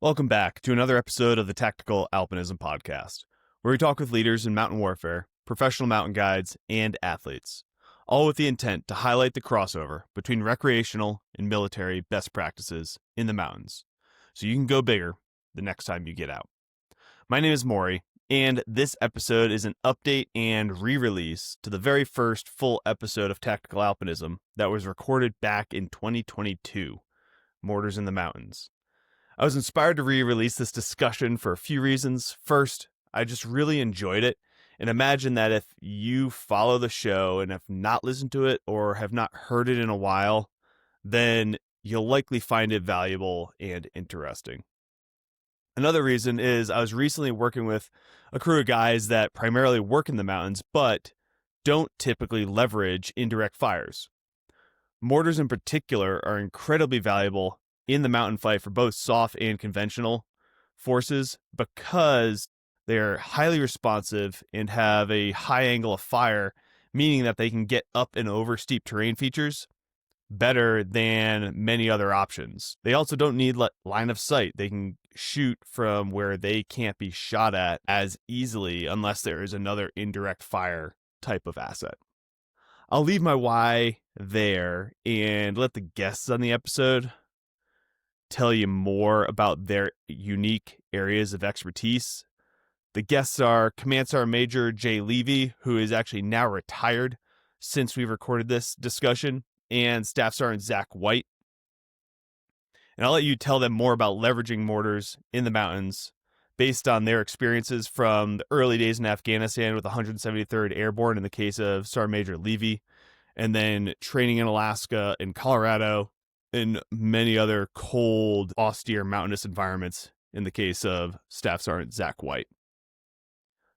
Welcome back to another episode of the Tactical Alpinism Podcast, where we talk with leaders in mountain warfare, professional mountain guides, and athletes, all with the intent to highlight the crossover between recreational and military best practices in the mountains, so you can go bigger the next time you get out. My name is Maury, and this episode is an update and re-release to the very first full episode of Tactical Alpinism that was recorded back in 2022, Mortars in the Mountains. I was inspired to re-release this discussion for a few reasons. First, I just really enjoyed it, and imagine that if you follow the show and have not listened to it or have not heard it in a while, then you'll likely find it valuable and interesting. Another reason is I was recently working with a crew of guys that primarily work in the mountains, but don't typically leverage indirect fires. Mortars in particular are incredibly valuable in the mountain fight for both soft and conventional forces because they are highly responsive and have a high angle of fire, meaning that they can get up and over steep terrain features better than many other options. They also don't need line of sight. They can shoot from where they can't be shot at as easily unless there is another indirect fire type of asset. I'll leave my why there and let the guests on the episode tell you more about their unique areas of expertise. The guests are Command Sergeant Major Jay Levy, who is actually now retired since we recorded this discussion, and Staff Sergeant Zach White. And I'll let you tell them more about leveraging mortars in the mountains based on their experiences from the early days in Afghanistan with 173rd Airborne in the case of Sergeant Major Levy, and then training in Alaska and Colorado, and many other cold, austere, mountainous environments in the case of Staff Sergeant Zach White.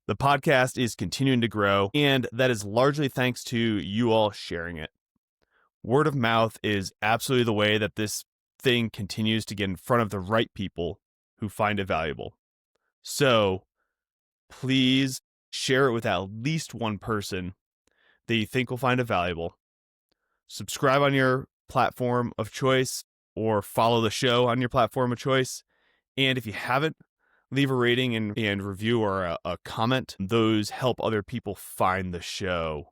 The podcast is continuing to grow, and that is largely thanks to you all sharing it. Word of mouth is absolutely the way that this thing continues to get in front of the right people who find it valuable. So please share it with at least one person that you think will find it valuable. Subscribe on your platform of choice or follow the show on your platform of choice. And if you haven't, leave a rating and review or a comment. Those help other people find the show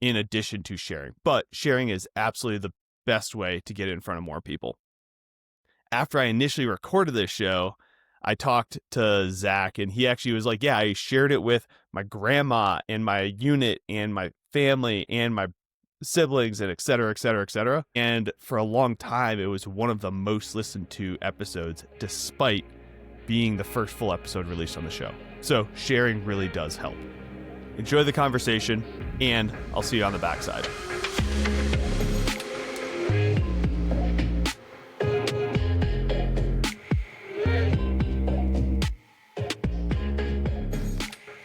in addition to sharing. But sharing is absolutely the best way to get it in front of more people. After I initially recorded this show, I talked to Zach, and he actually was like, yeah, I shared it with my grandma and my unit and my family and my siblings and et cetera, et cetera, et cetera. And for a long time, it was one of the most listened to episodes, despite being the first full episode released on the show. So sharing really does help. Enjoy the conversation, and I'll see you on the backside.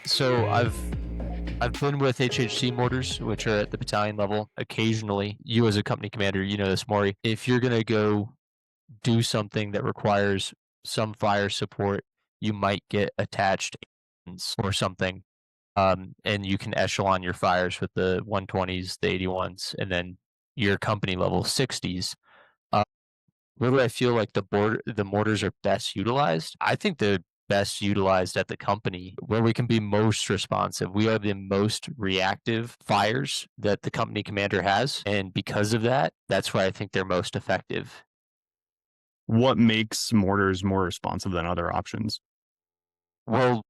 So I've been with HHC mortars, which are at the battalion level. Occasionally, you as a company commander, you know this, Maury. If you're going to go do something that requires some fire support, you might get attached or something, and you can echelon your fires with the 120s, the 81s, and then your company level 60s. Where do I feel like the mortars are best utilized? I think they're best utilized at the company where we can be most responsive. We are the most reactive fires that the company commander has. And because of that, that's why I think they're most effective. What makes mortars more responsive than other options? Well,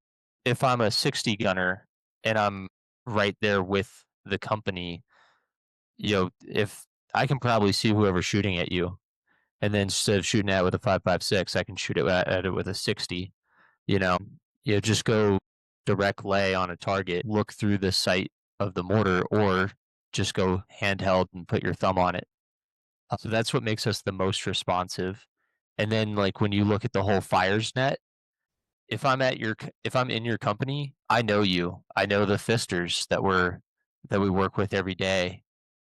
if I'm a 60 gunner and I'm right there with the company, if I can probably see whoever's shooting at you. And then instead of shooting at it with a 5.56, I can shoot it at it with a 60. Just go direct lay on a target, look through the sight of the mortar, or just go handheld and put your thumb on it. So that's what makes us the most responsive. And then, like, when you look at the whole fires net, if I'm in your company, I know you. I know the fisters that we work with every day.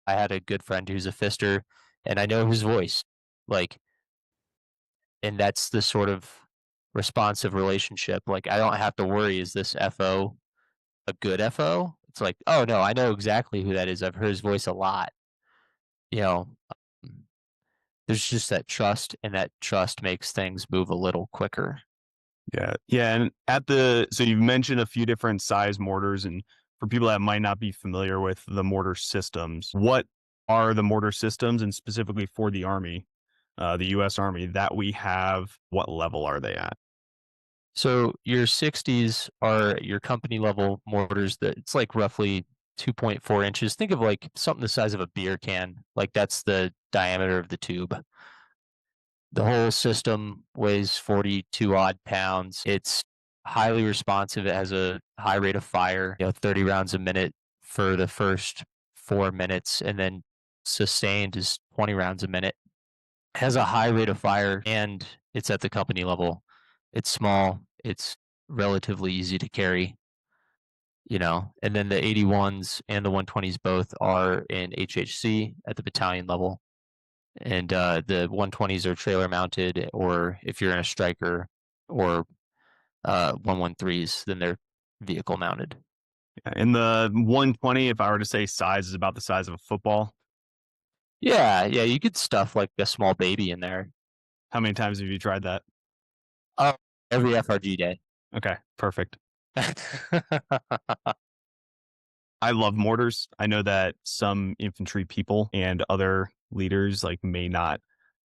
I had a good friend who's a fister, and I know his voice. And that's the sort of responsive relationship. Like, I don't have to worry, is this FO a good FO? It's like, oh no, I know exactly who that is. I've heard his voice a lot. Um, there's just that trust, and that trust makes things move a little quicker. Yeah. Yeah. And so you've mentioned a few different size mortars. And for people that might not be familiar with the mortar systems, what are the mortar systems, and specifically for the Army, the US Army that we have, what level are they at? So your 60s are your company level mortars that it's like roughly 2.4 inches. Think of like something the size of a beer can. Like that's the diameter of the tube. The whole system weighs 42 odd pounds. It's highly responsive. It has a high rate of fire, 30 rounds a minute for the first 4 minutes, and then sustained is 20 rounds a minute. It has a high rate of fire, and it's at the company level. It's small. It's relatively easy to carry, and then the 81s and the 120s both are in HHC at the battalion level. And the 120s are trailer mounted, or if you're in a striker or 113s, then they're vehicle mounted. In the 120, if I were to say size, is about the size of a football. Yeah, yeah, you could stuff like a small baby in there. How many times have you tried that? Oh, every FRG day. Okay, perfect. I love mortars. I know that some infantry people and other leaders like may not.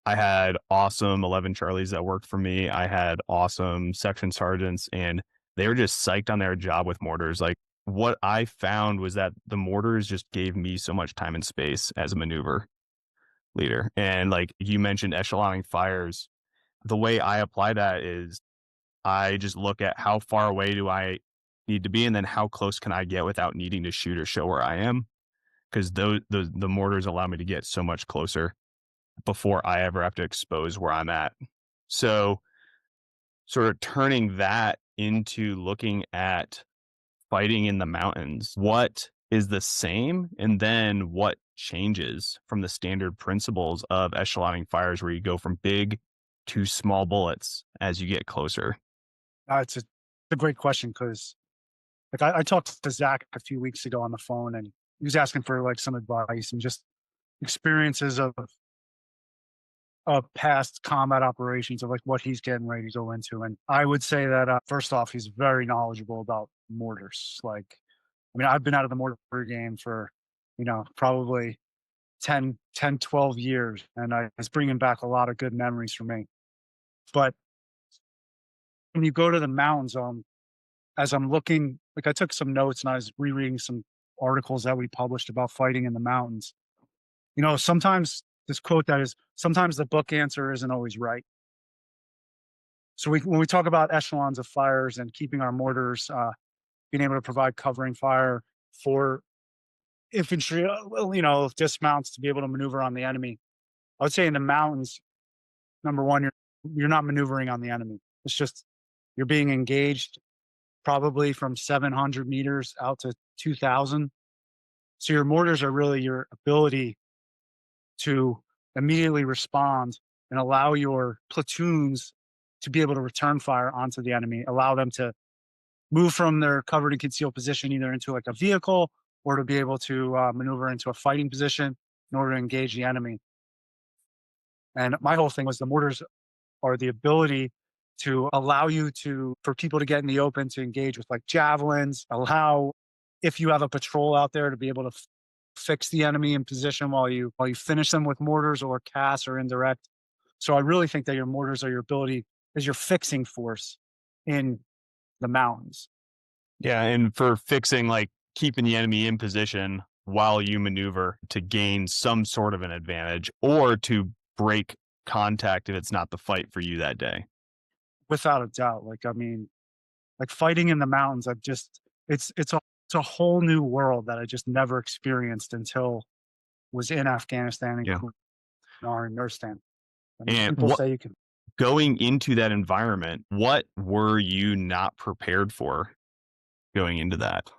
I had awesome 11 Charlies that worked for me. I had awesome section sergeants, and they were just psyched on their job with mortars. Like, what I found was that the mortars just gave me so much time and space as a maneuver leader. And like you mentioned, echeloning fires, the way I apply that is I just look at how far away do I need to be, and then how close can I get without needing to shoot or show where I am. Because the mortars allow me to get so much closer before I ever have to expose where I'm at. So sort of turning that into looking at fighting in the mountains, what is the same, and then what changes from the standard principles of echeloning fires, where you go from big to small bullets as you get closer? It's a great question because, like, I talked to Zach a few weeks ago on the phone, and he was asking for like some advice and just experiences of past combat operations of like what he's getting ready to go into. And I would say that first off, he's very knowledgeable about mortars. Like, I mean, I've been out of the mortar game for, probably 12 years, and it's bringing back a lot of good memories for me. But when you go to the mountains, as I'm looking, like I took some notes and I was rereading some articles that we published about fighting in the mountains. Sometimes this quote that is, sometimes the book answer isn't always right. So when we talk about echelons of fires and keeping our mortars, being able to provide covering fire for infantry, dismounts to be able to maneuver on the enemy. I would say in the mountains, number one, you're not maneuvering on the enemy. It's just you're being engaged probably from 700 meters out to 2,000. So your mortars are really your ability to immediately respond and allow your platoons to be able to return fire onto the enemy, allow them to move from their covered and concealed position either into like a vehicle or to be able to maneuver into a fighting position in order to engage the enemy. And my whole thing was the mortars are the ability to allow for people to get in the open, to engage with like javelins, allow, if you have a patrol out there, to be able to fix the enemy in position while you finish them with mortars or cast or indirect. So I really think that your mortars are your fixing force in the mountains. Yeah, and for fixing, like keeping the enemy in position while you maneuver to gain some sort of an advantage, or to break contact if it's not the fight for you that day. Without a doubt. Like, I mean, like fighting in the mountains, it's a whole new world that I just never experienced until was in Afghanistan and Yeah. Nurstan. I mean, And people what say you can. going into that environment, what were you not prepared for going into that?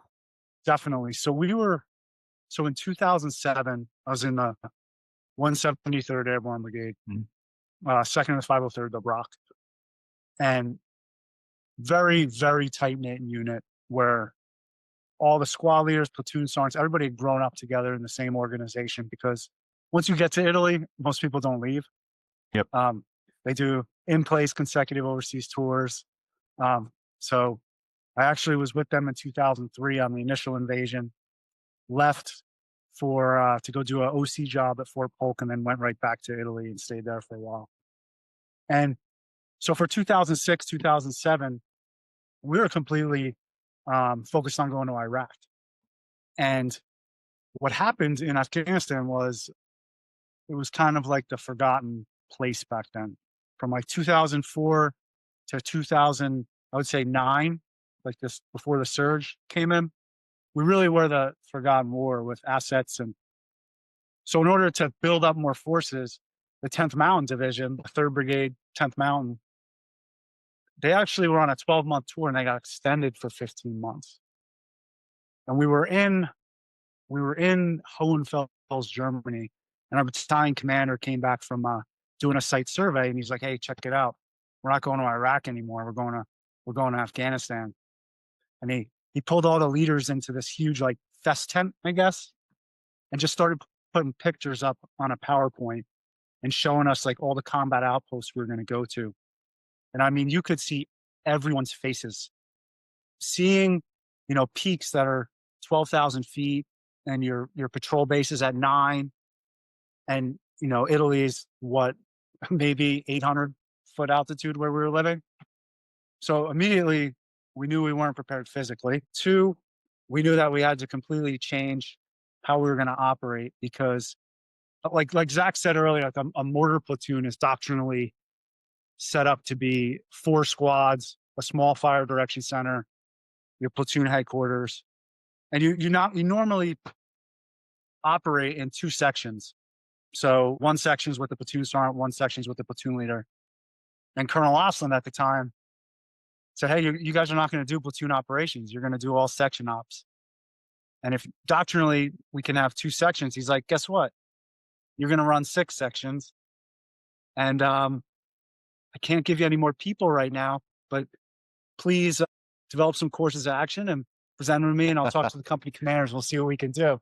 Definitely. So in 2007, I was in the 173rd Airborne Brigade, second is 503rd, the Rock, and very, very tight knit unit where all the squad leaders, platoon sergeants, everybody had grown up together in the same organization because once you get to Italy, most people don't leave. Yep. They do in-place consecutive overseas tours. So I actually was with them in 2003 on the initial invasion, left for to go do an OC job at Fort Polk, and then went right back to Italy and stayed there for a while. And so for 2006, 2007, we were completely focused on going to Iraq. And what happened in Afghanistan was it was kind of like the forgotten place back then. From like 2004 to 2000, I would say 9, like this before the surge came in, we really were the forgotten war with assets. And so in order to build up more forces, the 10th Mountain Division, the 3rd Brigade, 10th Mountain, they actually were on a 12-month tour and they got extended for 15 months. And we were in Hohenfels, Germany, and our battalion commander came back from doing a site survey, and he's like, "Hey, check it out. We're not going to Iraq anymore. We're going to Afghanistan." And he pulled all the leaders into this huge like fest tent, I guess, and just started putting pictures up on a PowerPoint and showing us like all the combat outposts we were going to go to. And I mean, you could see everyone's faces, seeing, peaks that are 12,000 feet, and your patrol base is at 9, and Italy's what, maybe 800-foot altitude where we were living. So immediately we knew we weren't prepared physically. 2, we knew that we had to completely change how we were going to operate, because like Zach said earlier, like a mortar platoon is doctrinally set up to be 4 squads, a small fire direction center, your platoon headquarters, and you normally operate in 2 sections. So one section is with the platoon sergeant, one section is with the platoon leader. And Colonel Osland at the time said, "Hey, you guys are not going to do platoon operations. You're going to do all section ops. And if doctrinally we can have 2 sections," he's like, "Guess what? You're going to run 6 sections. And I can't give you any more people right now, but please develop some courses of action and present them to me, and I'll talk to the company commanders. We'll see what we can do."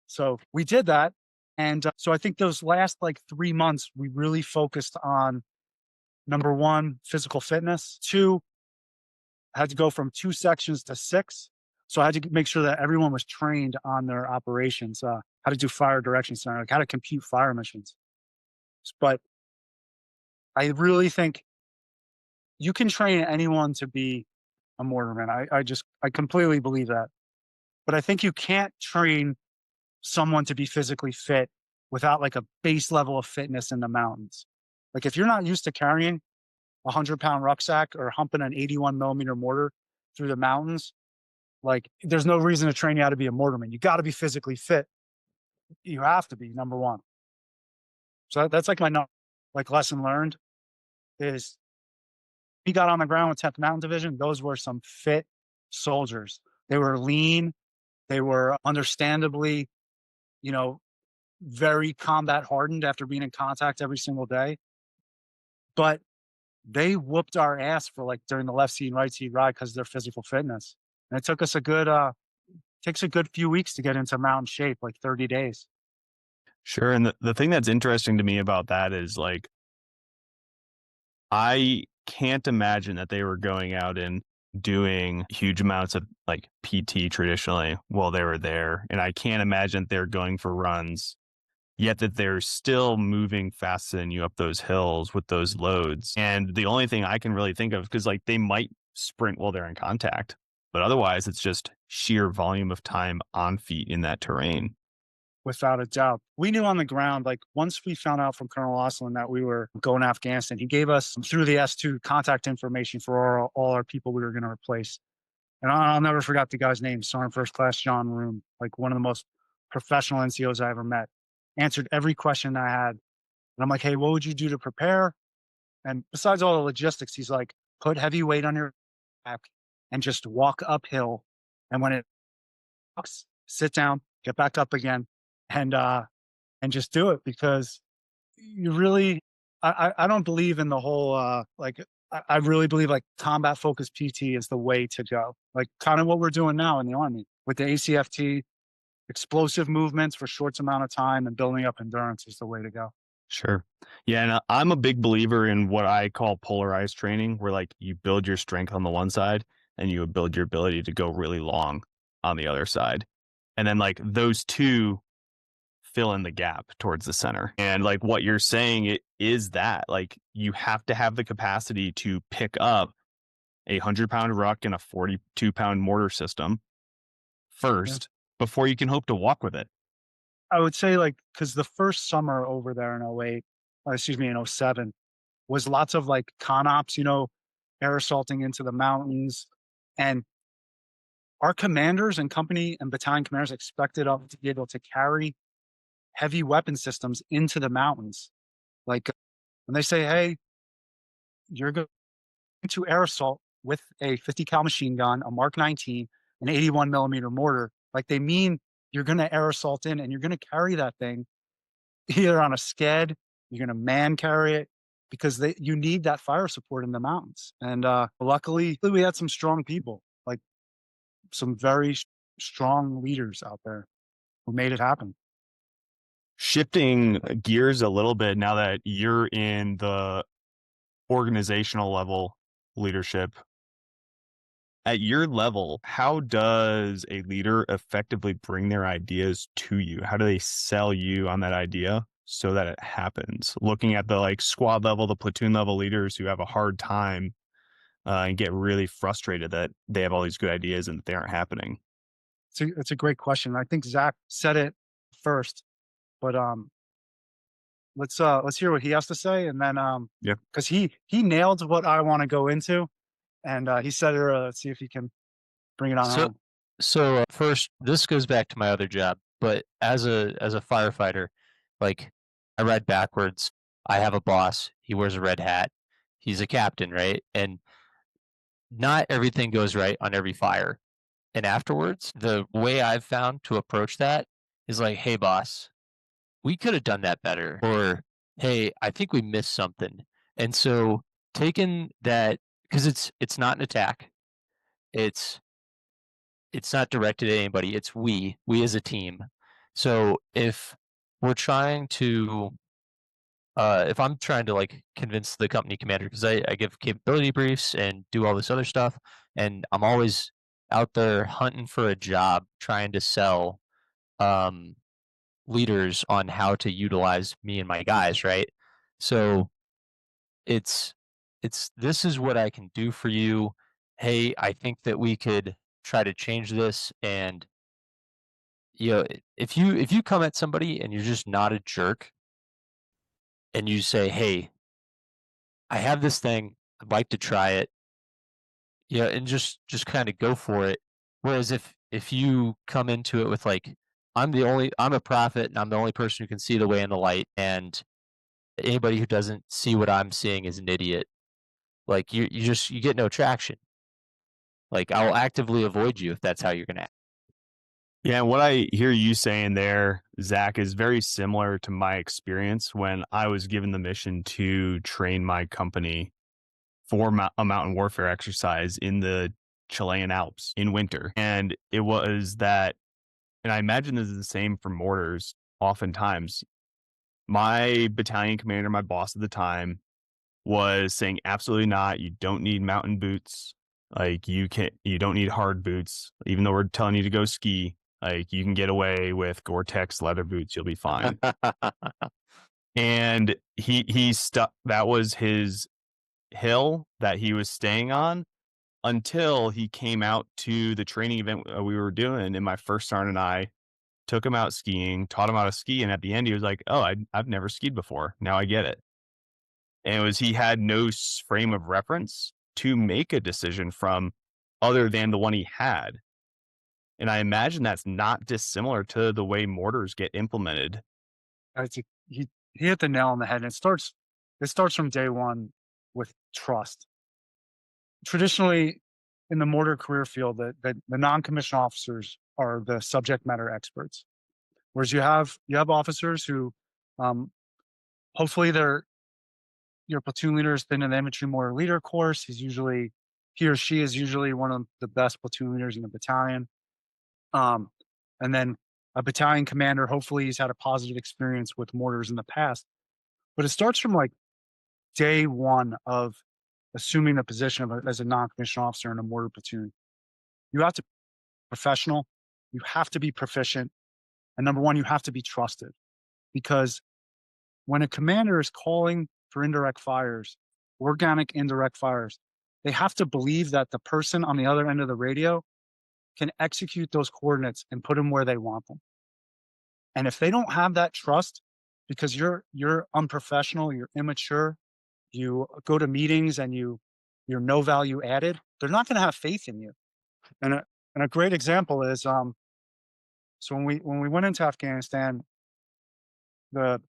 So we did that. And so I think those last like 3 months, we really focused on, number 1, physical fitness. 2, I had to go from 2 sections to 6. So I had to make sure that everyone was trained on their operations, how to do fire direction center, like how to compute fire missions. But I really think you can train anyone to be a mortarman. I completely believe that. But I think you can't train someone to be physically fit without like a base level of fitness in the mountains. Like if you're not used to carrying a 100-pound rucksack or humping an 81-millimeter mortar through the mountains, like there's no reason to train you how to be a mortarman. You got to be physically fit. You have to be, number 1. So that's like my lesson learned is we got on the ground with 10th Mountain Division. Those were some fit soldiers. They were lean. They were understandably, very combat hardened after being in contact every single day. But they whooped our ass for like during the left seat and right seat ride because of their physical fitness. And it took us takes a good few weeks to get into mountain shape, like 30 days. Sure. And the thing that's interesting to me about that is like, I can't imagine that they were going out and doing huge amounts of like PT traditionally while they were there. And I can't imagine they're going for runs, yet that they're still moving faster than you up those hills with those loads. And the only thing I can really think of, because like they might sprint while they're in contact, but otherwise it's just sheer volume of time on feet in that terrain. Without a doubt. We knew on the ground, like once we found out from Colonel Osland that we were going to Afghanistan, he gave us through the S2 contact information for all our people we were going to replace. And I'll never forget the guy's name, Sergeant First Class John Room, like one of the most professional NCOs I ever met. Answered every question I had. And I'm like, "Hey, what would you do to prepare?" And besides all the logistics, he's like, "Put heavy weight on your back and just walk uphill. And when it walks, sit down, get back up again, and just do it," because you really, I don't believe in the whole I really believe like combat focused PT is the way to go. Like kind of what we're doing now in the Army with the ACFT, explosive movements for short amount of time and building up endurance is the way to go. Sure. Yeah, and I'm a big believer in what I call polarized training, where like you build your strength on the one side and you build your ability to go really long on the other side. And then like those two fill in the gap towards the center. And like what you're saying, it is that like you have to have the capacity to pick up a 100-pound ruck in a 42-pound mortar system first before you can hope to walk with it. I would say like because the first summer over there in '08, excuse me, in '07, was lots of like con ops, air assaulting into the mountains. And our commanders and company and battalion commanders expected us to be able to carry heavy weapon systems into the mountains. Like when they say, hey, you're going to air assault with a 50 cal machine gun, a Mark 19, an 81 millimeter mortar, like they mean you're going to air assault in and you're going to carry that thing either on a sked, you're going to man carry it because you need that fire support in the mountains. And luckily, we had some strong people, like some very strong leaders out there who made it happen. Shifting gears a little bit now that you're in the organizational level leadership, at your level, how does a leader effectively bring their ideas to you? How do they sell you on that idea so that it happens? Looking at the like squad level, the platoon level leaders who have a hard time and get really frustrated that they have all these good ideas and that they aren't happening. It's a great question. I think Zach said it first, but let's hear what he has to say, and then Yeah. because he nailed what I want to go into, and he said it. Let's see if he can bring it on So, home. first, this goes back to my other job, but as a firefighter, like I ride backwards. I have a boss. He wears a red hat. He's a captain, right? And not everything goes right on every fire. And afterwards, the way I've found to approach that is like, "Hey, boss, we could have done that better," or "Hey, I think we missed something." And so taking that because it's not an attack. It's it's not directed at anybody. It's we as a team. So we're trying to, if I'm trying to like convince the company commander, because I give capability briefs and do all this other stuff, and I'm always out there hunting for a job, trying to sell um, leaders on how to utilize me and my guys, right? So it's this is what I can do for you. Hey, I think that we could try to change this, and if you come at somebody and you're just not a jerk and you say, "Hey, I have this thing, I'd like to try it," and just kind of go for it. Whereas if you come into it with like, I'm a prophet and I'm the only person who can see the way in the light, and anybody who doesn't see what I'm seeing is an idiot. Like you get no traction. Like I'll actively avoid you if that's how you're gonna act. Yeah, and what I hear you saying there, Zach, is very similar to my experience when I was given the mission to train my company for a mountain warfare exercise in the Chilean Alps in winter. And it was that, and I imagine this is the same for mortars oftentimes. My battalion commander, my boss at the time, was saying, absolutely not. You don't need mountain boots. Like you don't need hard boots. Even though we're telling you to go ski, like you can get away with Gore-Tex leather boots. You'll be fine. And he stuck. That was his hill that he was staying on until he came out to the training event we were doing. And my first sergeant and I took him out skiing, taught him how to ski. And at the end, he was like, oh, I've never skied before. Now I get it. And it was, he had no frame of reference to make a decision from other than the one he had. And I imagine that's not dissimilar to the way mortars get implemented. He hit the nail on the head. And it starts from day one with trust. Traditionally, in the mortar career field, the non-commissioned officers are the subject matter experts, whereas you have officers who, um, hopefully, your platoon leader has been in the infantry mortar leader course. He or she is usually one of the best platoon leaders in the battalion. And then a battalion commander, hopefully, he's had a positive experience with mortars in the past. But it starts from like day one of assuming the position of as a non-commissioned officer in a mortar platoon. You have to be professional, you have to be proficient, and number one, you have to be trusted. Because when a commander is calling for indirect fires, organic indirect fires, they have to believe that the person on the other end of the radio can execute those coordinates and put them where they want them. And if they don't have that trust, because you're unprofessional, you're immature, you go to meetings and you're no value added, they're not going to have faith in you. And a great example is so when we went into Afghanistan, the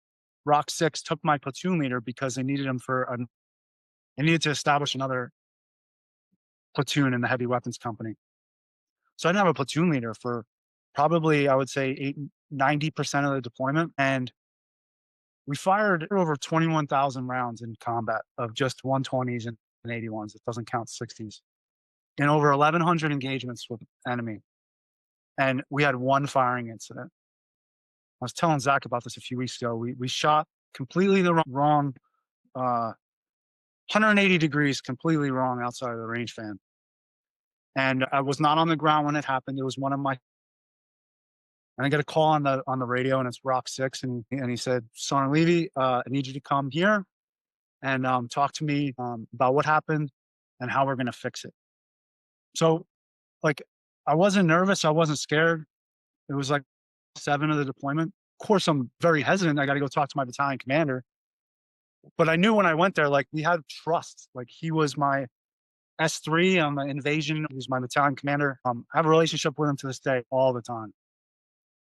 Rock Six took my platoon leader because they needed him they needed to establish another platoon in the heavy weapons company. So I didn't have a platoon leader for probably, I would say, 90% of the deployment. And we fired over 21,000 rounds in combat of just 120s and 81s. It doesn't count 60s. In over 1,100 engagements with enemy. And we had one firing incident. I was telling Zach about this a few weeks ago. We shot completely the wrong 180 degrees, completely wrong outside of the range fan. And I was not on the ground when it happened. It was one of my, and I get a call on the radio, and it's Rock Six, and he said, "Sergeant Levy, I need you to come here and talk to me about what happened and how we're going to fix it." So, like, I wasn't nervous. I wasn't scared. It was like 7 of the deployment. Of course, I'm very hesitant. I got to go talk to my battalion commander. But I knew when I went there, like, we had trust. Like, he was my S3 on the invasion. He was my battalion commander. I have a relationship with him to this day, all the time.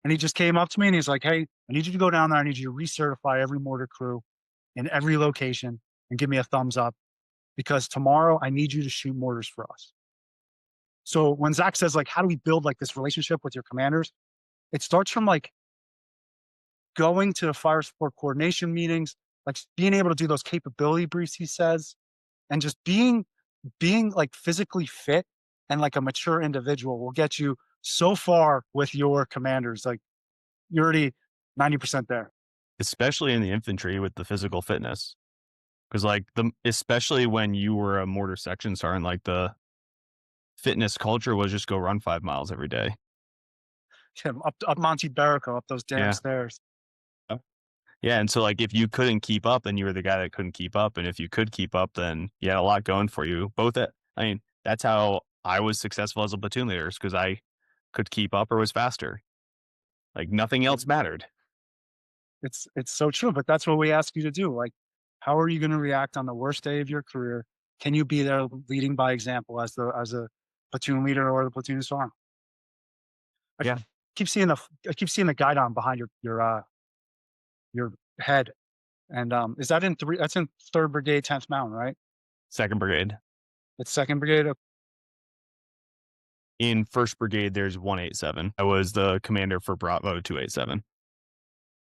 And he just came up to me and he's like, "Hey, I need you to go down there. I need you to recertify every mortar crew in every location and give me a thumbs up, because tomorrow I need you to shoot mortars for us." So when Zach says, like, how do we build like this relationship with your commanders? It starts from like going to the fire support coordination meetings, like being able to do those capability briefs, he says, and just being like physically fit and like a mature individual will get you so far with your commanders. Like, you're already 90% there. Especially in the infantry with the physical fitness. Because like especially when you were a mortar section sergeant, like the fitness culture was just go run 5 miles every day. Yeah, up Monte Barrico, up those damn Yeah. stairs. Yeah, and so like if you couldn't keep up, then you were the guy that couldn't keep up, and if you could keep up, then you had a lot going for you. I mean, that's how I was successful as a platoon leader, because I could keep up or was faster. Like nothing else mattered. It's so true, but that's what we ask you to do. Like, how are you going to react on the worst day of your career? Can you be there leading by example as a platoon leader or the platoon sergeant? Yeah. I keep seeing the guidon behind your head. And is that in that's in 3rd Brigade, 10th Mountain, right? 2nd Brigade. It's 2nd Brigade. In 1st Brigade, there's 187. I was the commander for Bravo 287.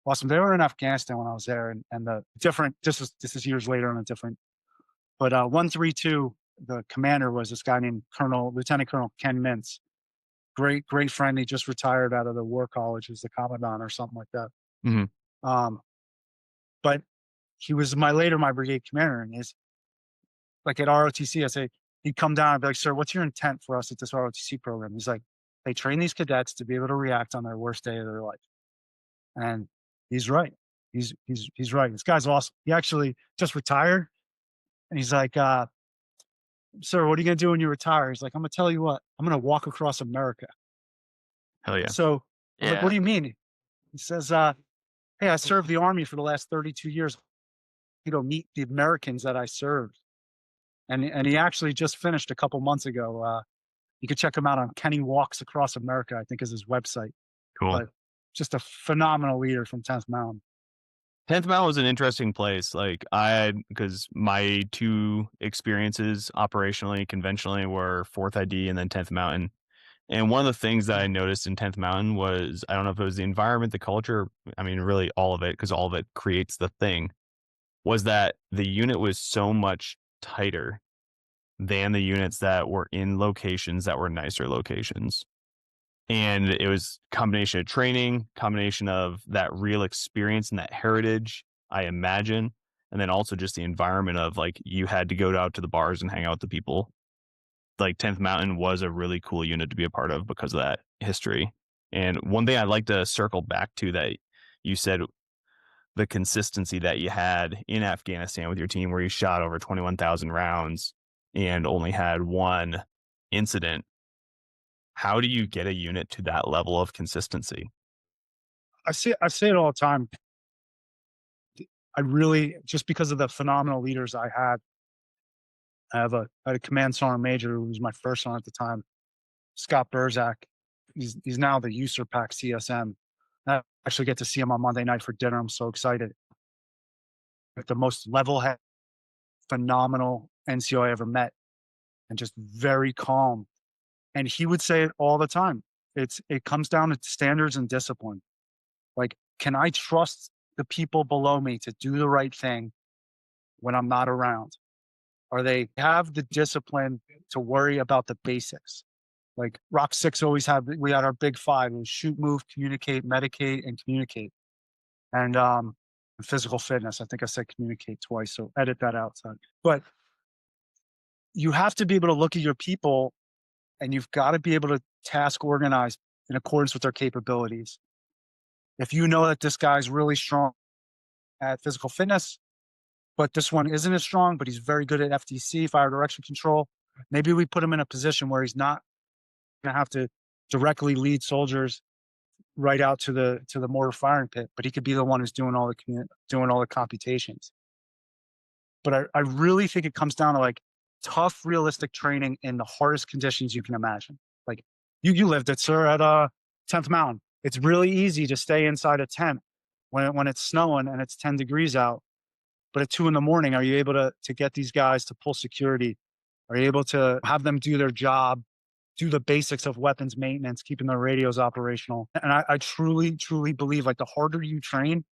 Awesome. They were in Afghanistan when I was there, and the different. This is years later on a different. But 132, the commander was this guy named Lieutenant Colonel Ken Mintz. Great friend. He just retired out of the War College as the commandant or something like that. Mm-hmm. But he was my brigade commander, and his, like, at ROTC, I say he'd come down and be like, "Sir, what's your intent for us at this ROTC program?" He's like, "They train these cadets to be able to react on their worst day of their life," and he's right. He's right. This guy's awesome. He actually just retired, and he's like, "Sir, what are you gonna do when you retire?" He's like, "I'm gonna tell you what. I'm gonna walk across America." Hell yeah. So I was like, Yeah. "What do you mean?" He says, "Hey, I served the Army for the last 32 years. Meet the Americans that I served." And he actually just finished a couple months ago. You can check him out on Kenny Walks Across America, I think is his website. Cool. But just a phenomenal leader from 10th Mountain. 10th Mountain was an interesting place. Like because my 2 experiences operationally, conventionally, were 4th ID and then 10th Mountain. And one of the things that I noticed in 10th Mountain was, I don't know if it was the environment, the culture, I mean, really all of it, because all of it creates the thing, was that the unit was so much tighter than the units that were in locations that were nicer locations. And it was a combination of training, combination of that real experience and that heritage, I imagine, And then also just the environment of like, you had to go out to the bars and hang out with the people. Like 10th Mountain was a really cool unit to be a part of because of that history. And one thing I'd like to circle back to that you said, the consistency that you had in Afghanistan with your team, where you shot over 21,000 rounds and only had one incident. How do you get a unit to that level of consistency? I say it all the time. I really, just because of the phenomenal leaders I had, I had a command sergeant major who was my first one at the time, Scott Burzak. He's now the USERPAC CSM. I actually get to see him on Monday night for dinner. I'm so excited. Like the most level-headed, phenomenal NCO I ever met, and just very calm. And he would say it all the time. It comes down to standards and discipline. Like, can I trust the people below me to do the right thing when I'm not around? Or they have the discipline to worry about the basics. Like Rock 6 always had, we had our big five: it was shoot, move, communicate, medicate, and communicate. And physical fitness. I think I said communicate twice, so edit that out. Son. But you have to be able to look at your people, and you've got to be able to task organize in accordance with their capabilities. If you know that this guy's really strong at physical fitness, but this one isn't as strong, but he's very good at FDC, fire direction control, maybe we put him in a position where he's not going to have to directly lead soldiers right out to the mortar firing pit, but he could be the one who's doing all the computations. But I really think it comes down to like tough, realistic training in the hardest conditions you can imagine. Like you lived it, sir, at 10th Mountain. It's really easy to stay inside a tent when it's snowing and it's 10 degrees out. But at 2 a.m, are you able to get these guys to pull security? Are you able to have them do their job, do the basics of weapons maintenance, keeping their radios operational? And I truly, truly believe like the harder you train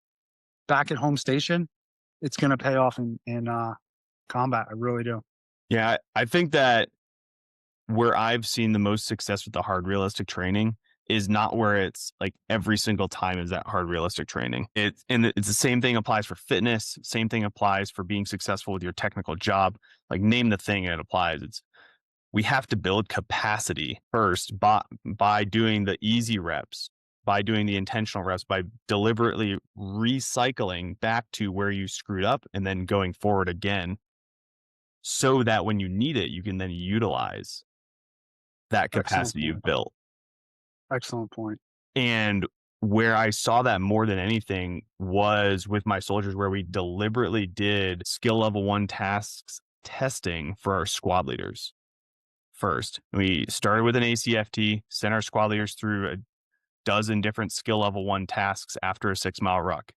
back at home station, it's going to pay off in combat. I really do. Yeah, I think that where I've seen the most success with the hard realistic training is not where it's like every single time is that hard realistic training. It's the same thing applies for fitness. Same thing applies for being successful with your technical job. Like name the thing, it applies. We have to build capacity first by doing the easy reps, by doing the intentional reps, by deliberately recycling back to where you screwed up and then going forward again, so that when you need it, you can then utilize that capacity you've built. Excellent point. And where I saw that more than anything was with my soldiers, where we deliberately did skill level 1 tasks testing for our squad leaders. First, we started with an ACFT, sent our squad leaders through a dozen different skill level 1 tasks after a 6-mile ruck.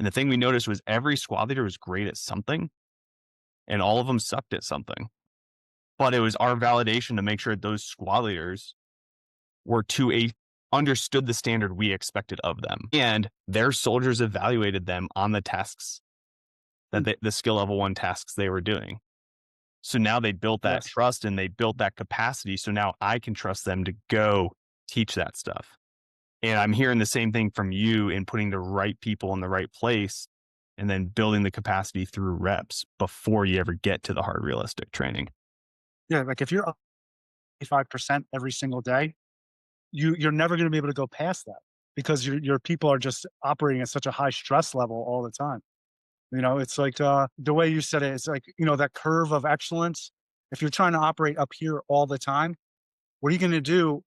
And the thing we noticed was every squad leader was great at something and all of them sucked at something. But it was our validation to make sure those squad leaders were understood the standard we expected of them, and their soldiers evaluated them on the tasks that the skill level 1 tasks they were doing. So now they built that trust and they built that capacity. So now I can trust them to go teach that stuff. And I'm hearing the same thing from you in putting the right people in the right place and then building the capacity through reps before you ever get to the hard realistic training. Yeah, like if you're up 85% every single day, you're never going to be able to go past that because your people are just operating at such a high stress level all the time. You know, it's like the way you said it, it's like, you know, that curve of excellence. If you're trying to operate up here all the time, what are you going to do?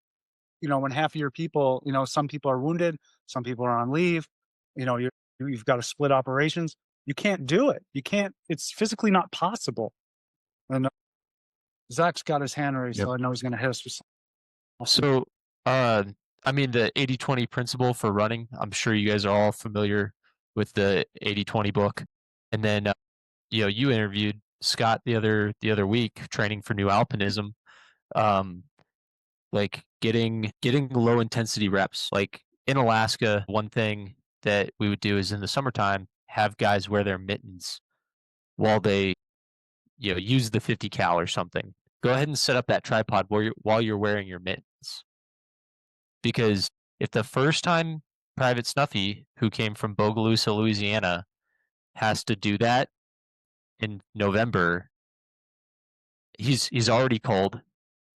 You know, when half of your people, you know, some people are wounded, some people are on leave, you know, you've got to split operations. You can't do it. You can't, it's physically not possible. And Zach's got his hand raised, so I know he's going to hit us with something. So, I mean, the 80-20 principle for running, I'm sure you guys are all familiar with the 80-20 book. And then, you know, you interviewed Scott the other week, training for new alpinism, like getting low intensity reps. Like in Alaska, one thing that we would do is in the summertime, have guys wear their mittens while they, you know, use the 50 cal or something. Go ahead and set up that tripod while you're wearing your mittens. Because if the first time Private Snuffy, who came from Bogalusa, Louisiana, has to do that in November, he's already cold.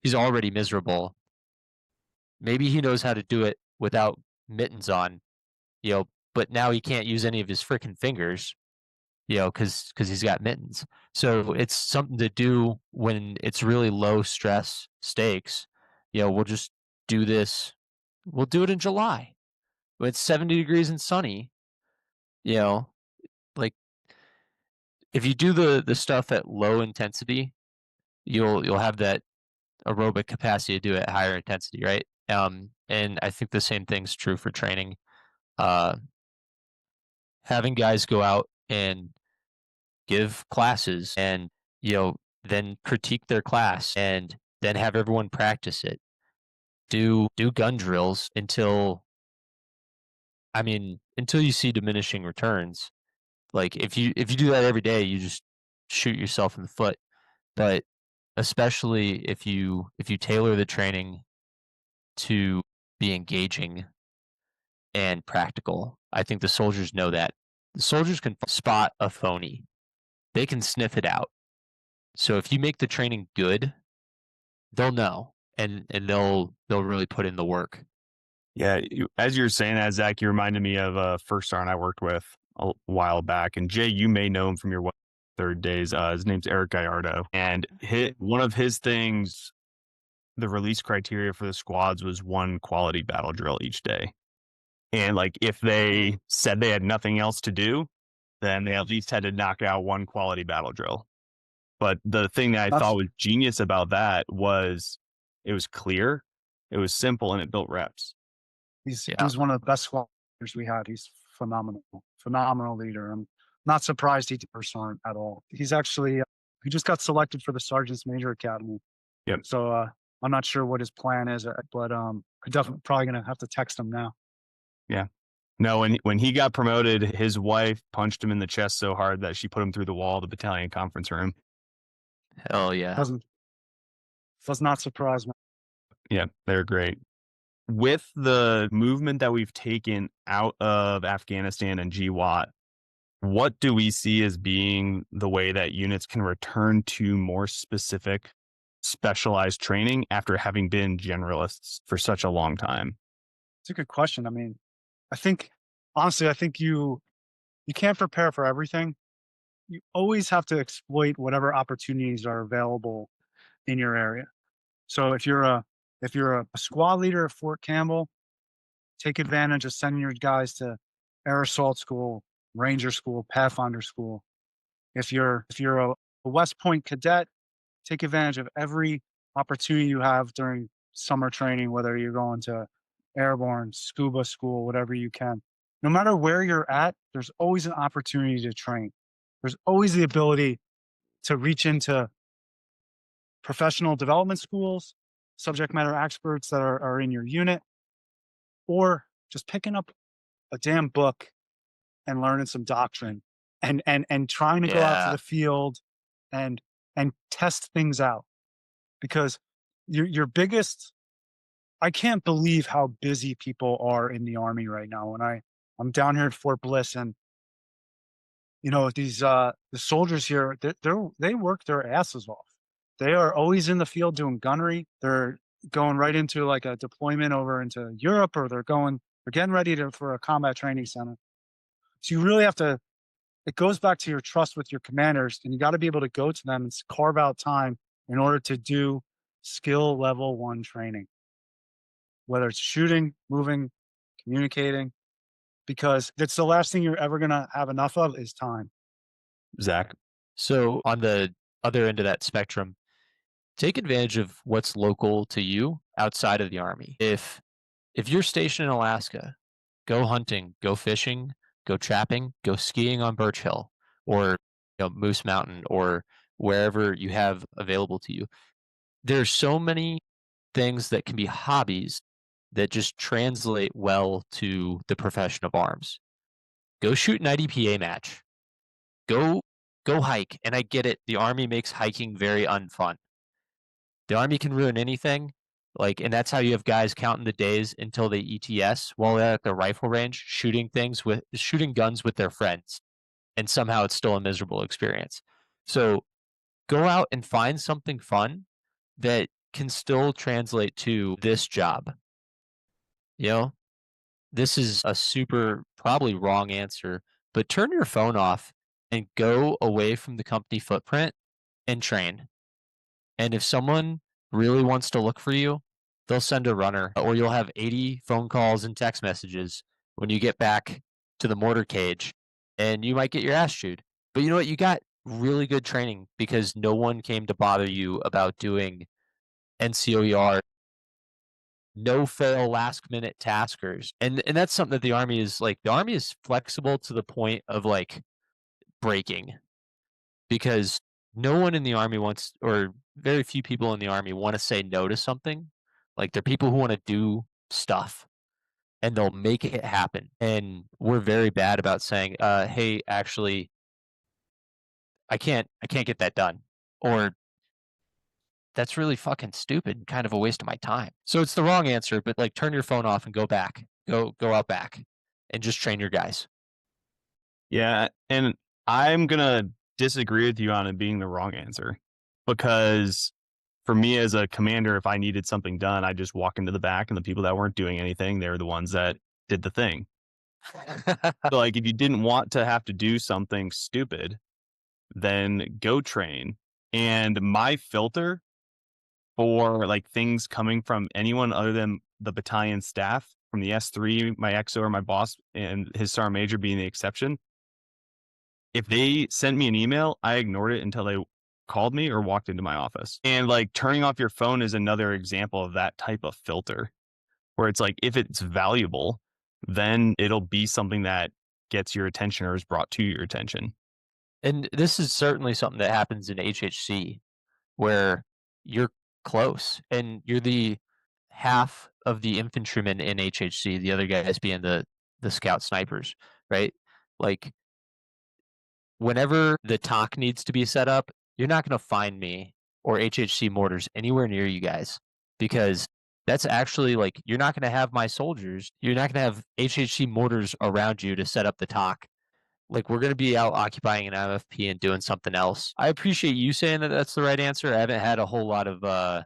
He's already miserable. Maybe he knows how to do it without mittens on, but now he can't use any of his freaking fingers, because he's got mittens. So it's something to do when it's really low stress stakes. We'll just do this. We'll do it in July when it's 70 degrees and sunny. Like if you do the stuff at low intensity, you'll have that aerobic capacity to do it at higher intensity, right? And I think the same thing's true for training. Having guys go out and give classes and then critique their class and then have everyone practice it. Do gun drills until you see diminishing returns. Like if you do that every day, you just shoot yourself in the foot. But especially if you tailor the training to be engaging and practical. I think the soldiers know that. The soldiers can spot a phony. They can sniff it out. So if you make the training good, they'll know and they'll really put in the work. Yeah, as you're saying that, Zach, you reminded me of a first sergeant I worked with a while back. And Jay, you may know him from your third days. His name's Eric Gallardo. And one of his things, the release criteria for the squads was one quality battle drill each day. And like if they said they had nothing else to do, then they at least had to knock out one quality battle drill. But the thing that I thought was genius about that was it was clear, it was simple, and it built reps. He was one of the best squad leaders we had. He's phenomenal leader. I'm not surprised he's a sergeant at all. He's actually, he just got selected for the Sergeant's Major Academy. Yep. So I'm not sure what his plan is, but I'm definitely probably going to have to text him now. Yeah. No, when he got promoted, his wife punched him in the chest so hard that she put him through the wall of the battalion conference room. Hell yeah. Does not surprise me. Yeah, they're great. With the movement that we've taken out of Afghanistan and GWAT, what do we see as being the way that units can return to more specific, specialized training after having been generalists for such a long time? It's a good question. I mean, I think you can't prepare for everything. You always have to exploit whatever opportunities are available in your area. So if you're a squad leader at Fort Campbell, take advantage of sending your guys to air assault school, ranger school, pathfinder school. If you're a West Point cadet, take advantage of every opportunity you have during summer training, whether you're going to airborne, scuba school, whatever you can. No matter where you're at, there's always an opportunity to train. There's always the ability to reach into professional development schools, subject matter experts that are in your unit, or just picking up a damn book and learning some doctrine and trying to go out to the field and test things out. Because your biggest, I can't believe how busy people are in the Army right now. When I'm down here at Fort Bliss, and these the soldiers here, they work their asses off. They are always in the field doing gunnery. They're going right into like a deployment over into Europe, or they're getting ready for a combat training center. So you really have to, it goes back to your trust with your commanders, and you got to be able to go to them and carve out time in order to do skill level 1 training, whether it's shooting, moving, communicating, because it's the last thing you're ever going to have enough of is time. Zach? So on the other end of that spectrum, take advantage of what's local to you outside of the Army. If you're stationed in Alaska, go hunting, go fishing, go trapping, go skiing on Birch Hill or Moose Mountain or wherever you have available to you. There's so many things that can be hobbies that just translate well to the profession of arms. Go shoot an IDPA match. Go hike. And I get it. The Army makes hiking very unfun. The Army can ruin anything. And that's how you have guys counting the days until they ETS while they're at the rifle range, shooting guns with their friends. And somehow it's still a miserable experience. So go out and find something fun that can still translate to this job. You know, this is a super probably wrong answer, but turn your phone off and go away from the company footprint and train. And if someone really wants to look for you, they'll send a runner, or you'll have 80 phone calls and text messages when you get back to the mortar cage, and you might get your ass chewed. But you know what? You got really good training because no one came to bother you about doing NCOER, no fail last minute taskers. And that's something that the army is like. The army is flexible to the point of like breaking, because no one in the army wants, or very few people in the army want to say no to something. Like they're people who want to do stuff and they'll make it happen. And we're very bad about saying, hey, actually, I can't get that done. Or that's really fucking stupid and kind of a waste of my time. So it's the wrong answer, but like turn your phone off and go back. Go out back and just train your guys. Yeah, and I'm gonna disagree with you on it being the wrong answer, because for me as a commander, if I needed something done, I just walk into the back, and the people that weren't doing anything, they were the ones that did the thing. So, like, if you didn't want to have to do something stupid, then go train. And my filter for like things coming from anyone other than the battalion staff, from the S3, my XO or my boss, and his sergeant major being the exception, if they sent me an email, I ignored it until they called me or walked into my office. And like turning off your phone is another example of that type of filter, where it's like, if it's valuable, then it'll be something that gets your attention or is brought to your attention. And this is certainly something that happens in HHC, where you're close and you're the half of the infantrymen in HHC, the other guys being the scout snipers, right? Like whenever the talk needs to be set up, you're not going to find me or HHC mortars anywhere near you guys, because that's actually like, you're not going to have my soldiers. You're not going to have HHC mortars around you to set up the talk. Like we're going to be out occupying an MFP and doing something else. I appreciate you saying that that's the right answer. I haven't had a whole lot of a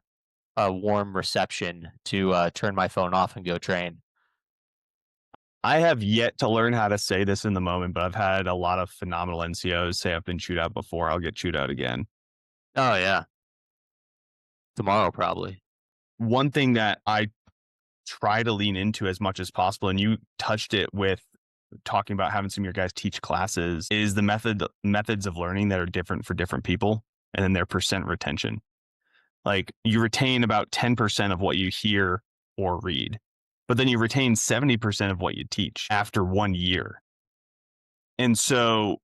warm reception to turn my phone off and go train. I have yet to learn how to say this in the moment, but I've had a lot of phenomenal NCOs say I've been chewed out before. I'll get chewed out again. Oh yeah, tomorrow probably. One thing that I try to lean into as much as possible, and you touched it with talking about having some of your guys teach classes, is the methods of learning that are different for different people, and then their percent retention. Like you retain about 10% of what you hear or read, but then you retain 70% of what you teach after 1 year. And so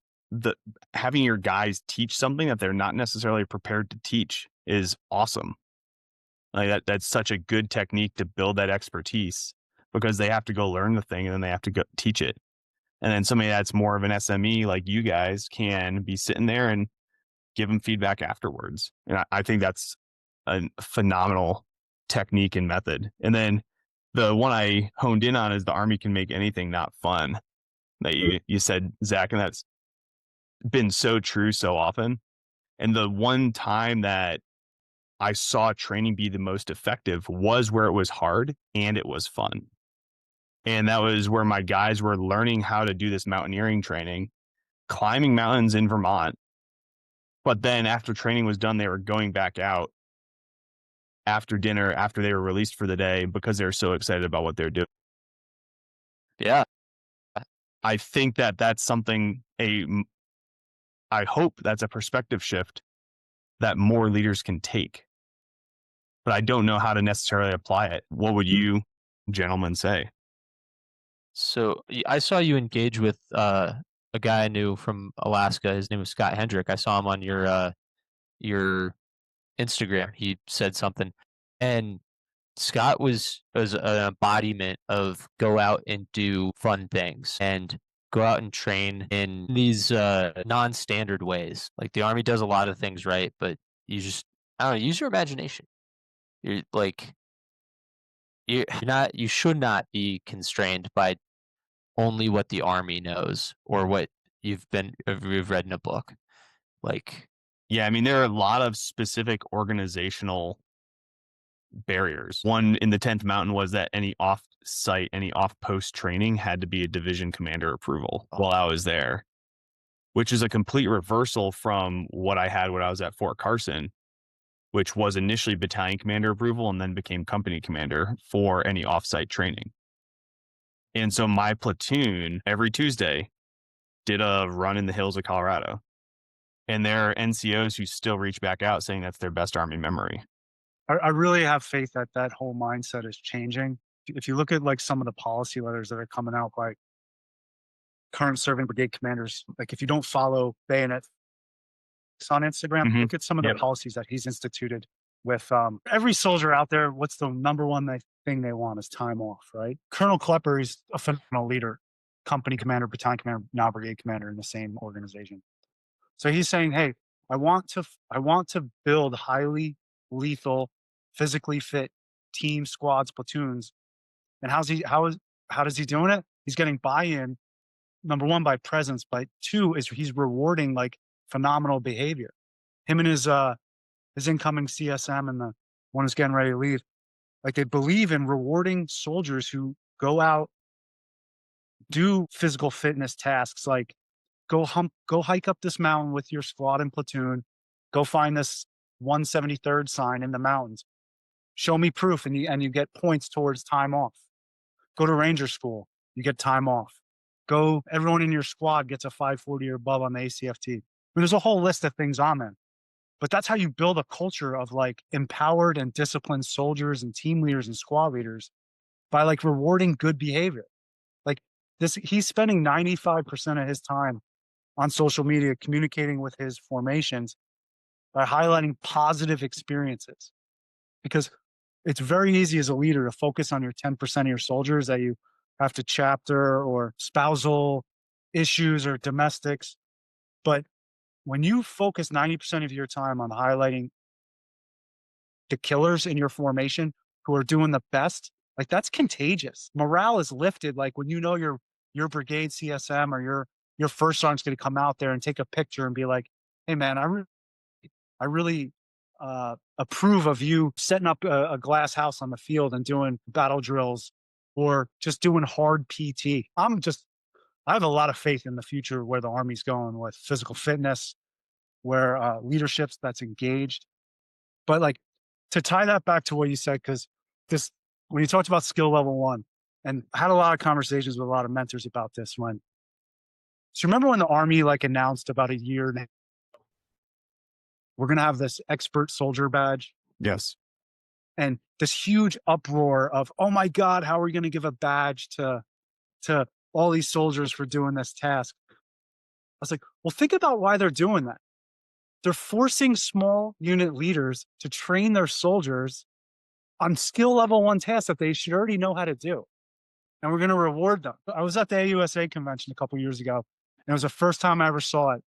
having your guys teach something that they're not necessarily prepared to teach is awesome. Like that's such a good technique to build that expertise, because they have to go learn the thing and then they have to go teach it. And then somebody that's more of an SME like you guys can be sitting there and give them feedback afterwards. And I think that's a phenomenal technique and method. And then the one I honed in on is the Army can make anything not fun. That you said, Zach, and that's been so true so often. And the one time that I saw training be the most effective was where it was hard and it was fun. And that was where my guys were learning how to do this mountaineering training, climbing mountains in Vermont. But then after training was done, they were going back out after dinner, after they were released for the day, because they were so excited about what they're doing. Yeah. I think that that's something, I hope that's a perspective shift that more leaders can take. But I don't know how to necessarily apply it. What would you gentlemen say? So I saw you engage with a guy I knew from Alaska. His name was Scott Hendrick. I saw him on your Instagram. He said something, and Scott was an embodiment of go out and do fun things and go out and train in these non-standard ways. Like the Army does a lot of things right, but you just, I don't know, use your imagination. You're like you should not be constrained by only what the Army knows or what you've read in a book. Like Yeah, I mean, there are a lot of specific organizational barriers. One in the 10th Mountain was that any off-site, any off-post training had to be a division commander approval while I was there, which is a complete reversal from what I had when I was at Fort Carson, which was initially battalion commander approval and then became company commander for any off-site training. And so my platoon every Tuesday did a run in the hills of Colorado. And there are NCOs who still reach back out saying that's their best Army memory. I really have faith that that whole mindset is changing. If you look at like some of the policy letters that are coming out by current serving brigade commanders, like if you don't follow Bayonet on Instagram, look at some of the policies that he's instituted with every soldier out there. What's the number one thing they want is time off, right? Colonel Klepper is a phenomenal leader, company commander, battalion commander, now brigade commander in the same organization. So he's saying, hey, I want to build highly lethal, physically fit teams, squads, platoons. And how does he doing it? He's getting buy-in, number one, by presence, but two is he's rewarding like phenomenal behavior. Him and his incoming CSM and the one who's getting ready to leave, like they believe in rewarding soldiers who go out, do physical fitness tasks like go hike up this mountain with your squad and platoon, go find this 173rd sign in the mountains. Show me proof and you get points towards time off. Go to ranger school, you get time off. Go, everyone in your squad gets a 540 or above on the ACFT. I mean, there's a whole list of things on there. But that's how you build a culture of like empowered and disciplined soldiers and team leaders and squad leaders by like rewarding good behavior. Like this, he's spending 95% of his time on social media communicating with his formations by highlighting positive experiences. Because it's very easy as a leader to focus on your 10% of your soldiers that you have to chapter or spousal issues or domestics. But when you focus 90% of your time on highlighting the killers in your formation who are doing the best, like that's contagious. Morale is lifted. Like when you know your brigade CSM or your first sergeant's going to come out there and take a picture and be like, "Hey man, I really approve of you setting up a glass house on the field and doing battle drills or just doing hard PT." I have a lot of faith in the future where the Army's going with physical fitness, where leadership that's engaged. But like to tie that back to what you said, because this when you talked about skill level 1, and I had a lot of conversations with a lot of mentors about this one. So remember when the Army like announced about a year and we're going to have this expert soldier badge? Yes. And this huge uproar of, oh my God, how are we going to give a badge to all these soldiers for doing this task? I was like, well, think about why they're doing that. They're forcing small unit leaders to train their soldiers on skill level 1 tasks that they should already know how to do. And we're going to reward them. I was at the AUSA convention a couple years ago, and it was the first time I ever saw it.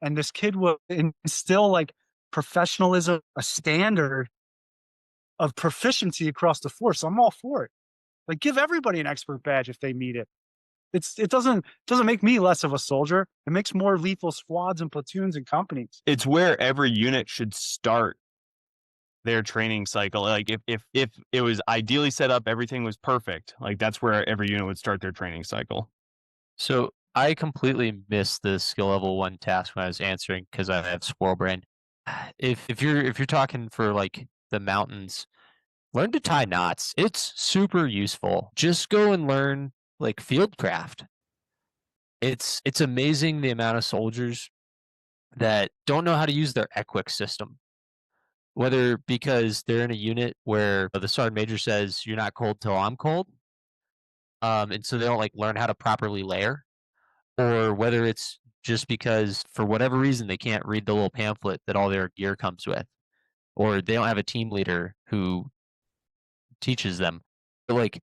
And this kid would instill like professionalism, a standard of proficiency across the force. I'm all for it. Like give everybody an expert badge if they meet it. It doesn't make me less of a soldier. It makes more lethal squads and platoons and companies. It's where every unit should start their training cycle. Like if it was ideally set up, everything was perfect. Like that's where every unit would start their training cycle. So I completely missed the skill level 1 task when I was answering because I have squirrel brain. If you're talking for like the mountains, learn to tie knots. It's super useful. Just go and learn like fieldcraft. It's amazing the amount of soldiers that don't know how to use their equic system. Whether because they're in a unit where the sergeant major says you're not cold till I'm cold, and so they don't like learn how to properly layer, or whether it's just because for whatever reason they can't read the little pamphlet that all their gear comes with, or they don't have a team leader who teaches them. But like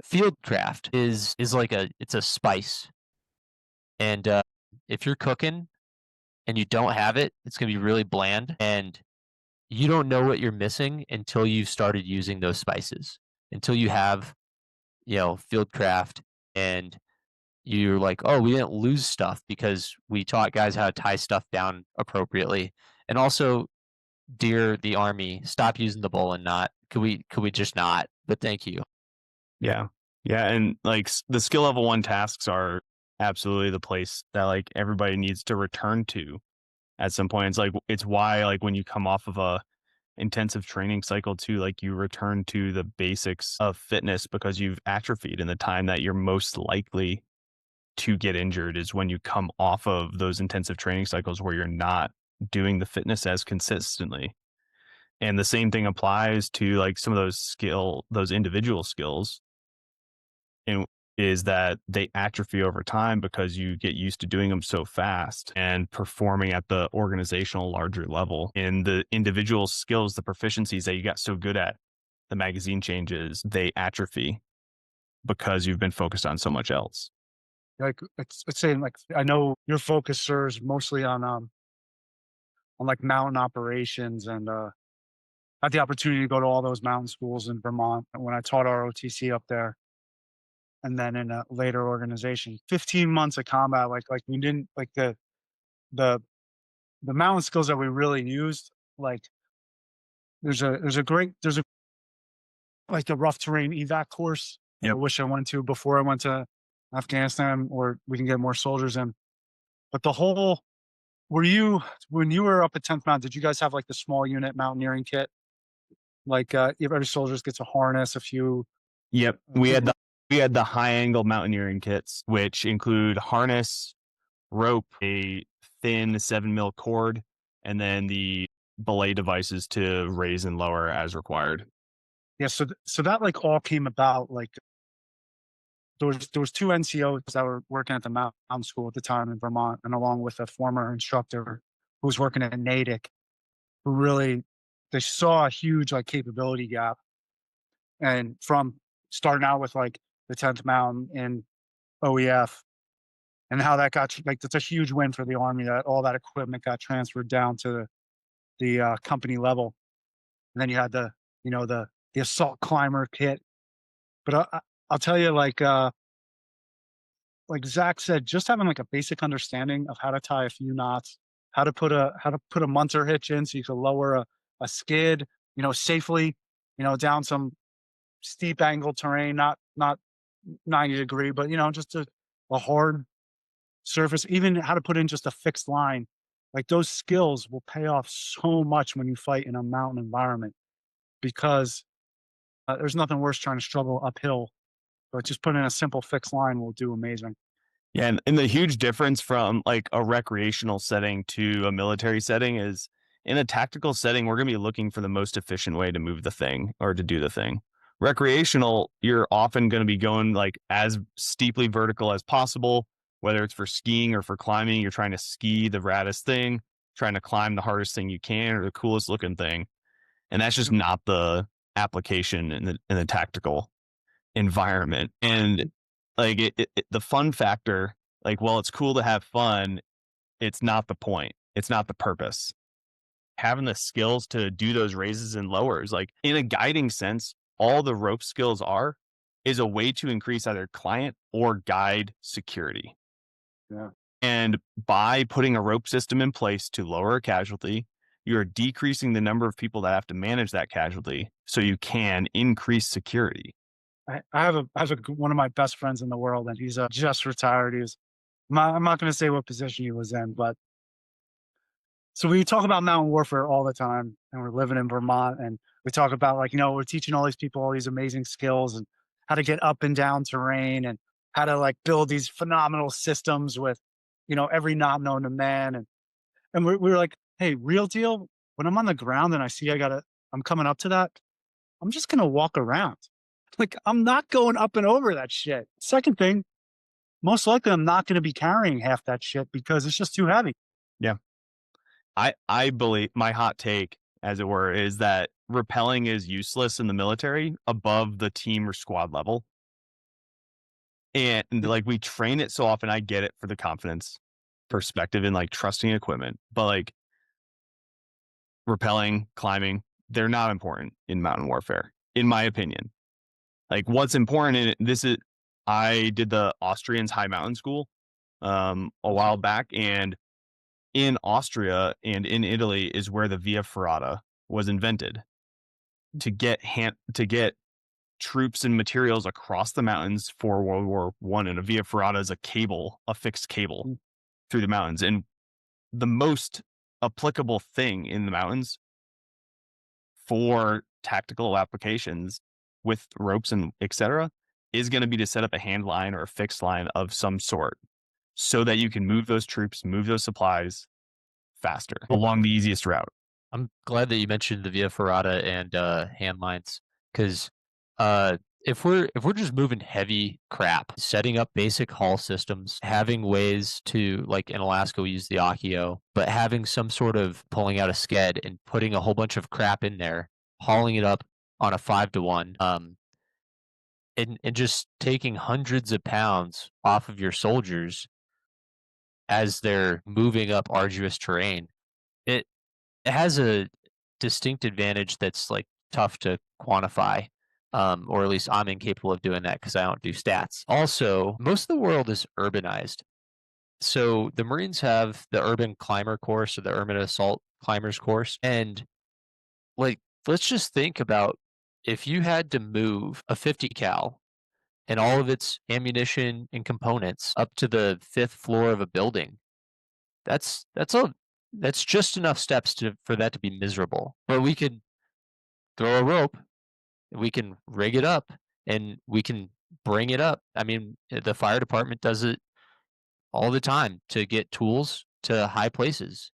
fieldcraft is like it's a spice, and if you're cooking and you don't have it, it's gonna be really bland, and you don't know what you're missing until you've started using those spices. Until you have, fieldcraft, and you're like, oh, we didn't lose stuff because we taught guys how to tie stuff down appropriately. And also, dear the Army, stop using the bowl and knot. Could we just not? But thank you. Yeah. Yeah. And like the skill level 1 tasks are absolutely the place that like everybody needs to return to at some point. It's like, it's why like when you come off of a intensive training cycle too, like you return to the basics of fitness because you've atrophied, and the time that you're most likely to get injured is when you come off of those intensive training cycles where you're not doing the fitness as consistently. And the same thing applies to like some of those individual skills, and is that they atrophy over time because you get used to doing them so fast and performing at the organizational larger level. In the individual skills, the proficiencies that you got so good at, the magazine changes, they atrophy because you've been focused on so much else. Like it's saying like I know your focus serves mostly on like mountain operations and I had the opportunity to go to all those mountain schools in Vermont when I taught ROTC up there, and then in a later organization. 15 months of combat, like we didn't like the the mountain skills that we really used. Like there's a like a rough terrain evac course that I Yep. wish I went to before I went to Afghanistan, or we can get more soldiers in. But the whole were you when you were up at 10th Mountain, did you guys have like the small unit mountaineering kit? Like every soldier gets a harness, a few Yep. We had the high angle mountaineering kits, which include harness, rope, a thin 7 mil cord, and then the belay devices to raise and lower as required. yeah, so that like all came about like there was 2 NCOs that were working at the mountain school at the time in Vermont, and along with a former instructor who was working at Natick, who really they saw a huge like capability gap, and from starting out with like the 10th Mountain in OEF, and how that got like that's a huge win for the Army that all that equipment got transferred down to the company level, and then you had the the assault climber kit. But I'll tell you like Zach said, just having like a basic understanding of how to tie a few knots, how to put a munter hitch in so you can lower a skid, safely, down some steep angle terrain, not 90-degree, but just a hard surface, even how to put in just a fixed line. Like those skills will pay off so much when you fight in a mountain environment, because there's nothing worse trying to struggle uphill, but just putting in a simple fixed line will do amazing. Yeah, and the huge difference from like a recreational setting to a military setting is, in a tactical setting, we're going to be looking for the most efficient way to move the thing or to do the thing. Recreational, you're often going to be going like as steeply vertical as possible, whether it's for skiing or for climbing. You're trying to ski the raddest thing, trying to climb the hardest thing you can or the coolest looking thing. And that's just not the application in the tactical environment. And like the fun factor, like, well, it's cool to have fun, it's not the point, it's not the purpose. Having the skills to do those raises and lowers, like in a guiding sense, all the rope skills is a way to increase either client or guide security. Yeah. And by putting a rope system in place to lower a casualty, you're decreasing the number of people that have to manage that casualty, so you can increase security. I have one of my best friends in the world, and he's just retired. I'm not going to say what position he was in, but so we talk about mountain warfare all the time, and we're living in Vermont, and we talk about like we're teaching all these people all these amazing skills and how to get up and down terrain and how to like build these phenomenal systems with every knot known to man, and we were like, hey, real deal. When I'm on the ground and I see I'm coming up to that, I'm just gonna walk around. Like I'm not going up and over that shit. Second thing, most likely I'm not gonna be carrying half that shit because it's just too heavy. Yeah. I believe, my hot take, as it were, is that rappelling is useless in the military above the team or squad level. And like we train it so often, I get it for the confidence perspective and like trusting equipment, but like rappelling, climbing, they're not important in mountain warfare, in my opinion. Like what's important in it, I did the Austrians High Mountain School a while back, and in Austria and in Italy is where the Via Ferrata was invented to get troops and materials across the mountains for World War I. And a Via Ferrata is a fixed cable through the mountains. And the most applicable thing in the mountains for tactical applications with ropes and etc. is going to be to set up a hand line or a fixed line of some sort so that you can move those troops, move those supplies faster along the easiest route. I'm glad that you mentioned the Via Ferrata and hand lines, because if we're just moving heavy crap, setting up basic haul systems, having ways to, like in Alaska we use the Akio, but having some sort of pulling out a sked and putting a whole bunch of crap in there, hauling it up on a 5-to-1, and just taking hundreds of pounds off of your soldiers as they're moving up arduous terrain. It has a distinct advantage that's like tough to quantify, or at least I'm incapable of doing that because I don't do stats. Also, most of the world is urbanized. So the Marines have the urban climber course or the urban assault climbers course. And like, let's just think about if you had to move a 50 cal and all of its ammunition and components up to the 5th floor of a building. That's just enough steps for that to be miserable. But we could throw a rope, we can rig it up, and we can bring it up. I mean, the fire department does it all the time to get tools to high places.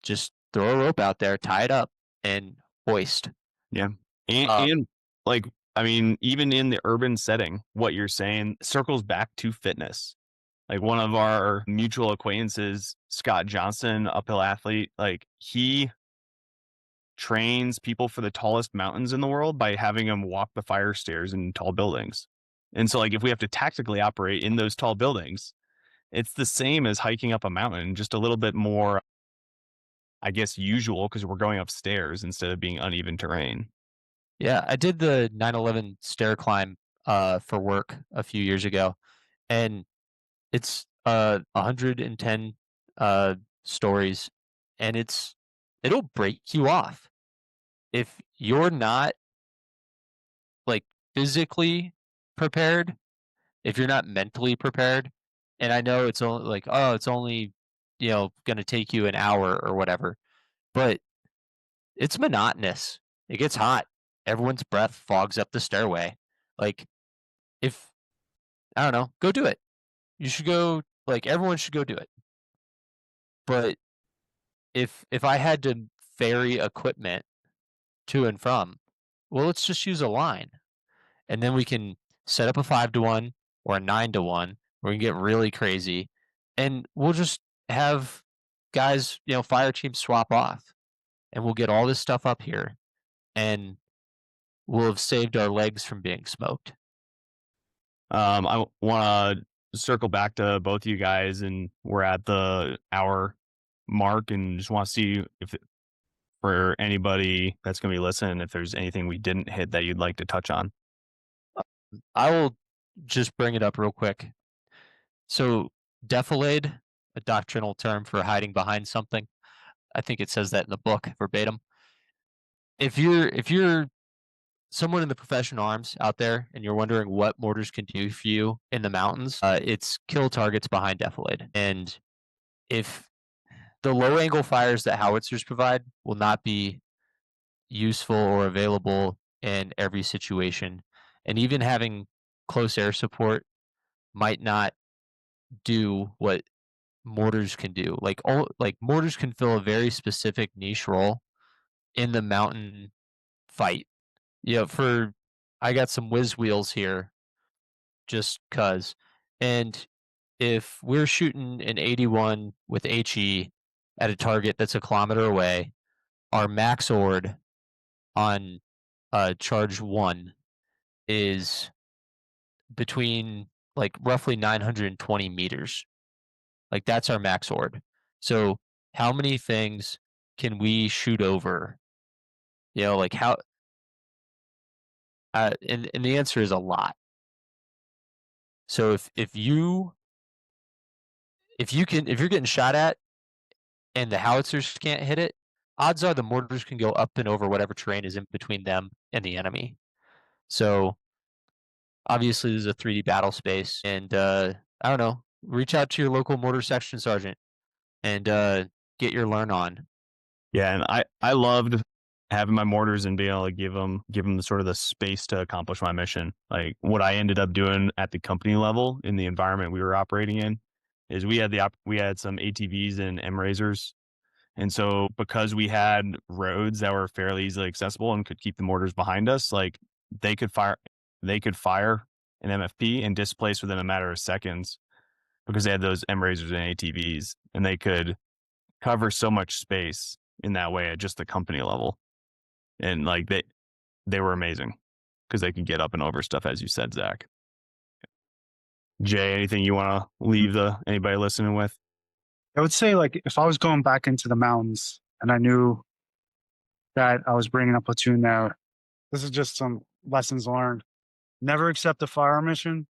Just throw a rope out there, tie it up, and hoist. Yeah. And like, I mean, even in the urban setting, what you're saying circles back to fitness. Like one of our mutual acquaintances, Scott Johnson, uphill athlete, like he trains people for the tallest mountains in the world by having them walk the fire stairs in tall buildings. And so like if we have to tactically operate in those tall buildings, it's the same as hiking up a mountain, just a little bit more, I guess, usual because we're going upstairs instead of being uneven terrain. Yeah, I did the 9/11 stair climb for work a few years ago, and it's 110 stories, and it'll break you off if you're not like physically prepared, if you're not mentally prepared. And I know it's only like, oh, it's only, going to take you an hour or whatever, but it's monotonous. It gets hot. Everyone's breath fogs up the stairway. Like, if I don't know, go do it. You should go. Like, everyone should go do it. But if I had to ferry equipment to and from, well, let's just use a line, and then we can set up a 5-to-1 or a 9-to-1. We can get really crazy, and we'll just have guys, fire teams swap off, and we'll get all this stuff up here, and we'll have saved our legs from being smoked. I want to circle back to both of you guys, and we're at the hour mark, and just want to see if for anybody that's going to be listening, if there's anything we didn't hit that you'd like to touch on. I will just bring it up real quick. So, defilade, a doctrinal term for hiding behind something. I think it says that in the book verbatim. If you're someone in the professional arms out there and you're wondering what mortars can do for you in the mountains, it's kill targets behind defilade. And if the low angle fires that howitzers provide will not be useful or available in every situation, and even having close air support might not do what mortars can do. Like mortars can fill a very specific niche role in the mountain fight. I got some whiz wheels here just cuz. And if we're shooting an 81 with HE at a target that's a kilometer away, our max ord on charge 1 is between like roughly 920 meters. Like, that's our max ord. So how many things can we shoot over? Like how and the answer is a lot. So if you're getting shot at and the howitzers can't hit it, odds are the mortars can go up and over whatever terrain is in between them and the enemy. So obviously, there's a 3D battle space, and I don't know. Reach out to your local mortar section sergeant and get your learn on. Yeah, and I loved having my mortars and being able to give them the sort of the space to accomplish my mission. Like what I ended up doing at the company level in the environment we were operating in is we had some ATVs and M razors, and so because we had roads that were fairly easily accessible and could keep the mortars behind us, like they could fire an MFP and displace within a matter of seconds because they had those M razors and ATVs, and they could cover so much space in that way at just the company level. And like they were amazing because they can get up and over stuff, as you said, Zach. Jay, anything you want to leave anybody listening with? I would say, like, if I was going back into the mountains and I knew that I was bringing a platoon there, this is just some lessons learned. Never accept a fire mission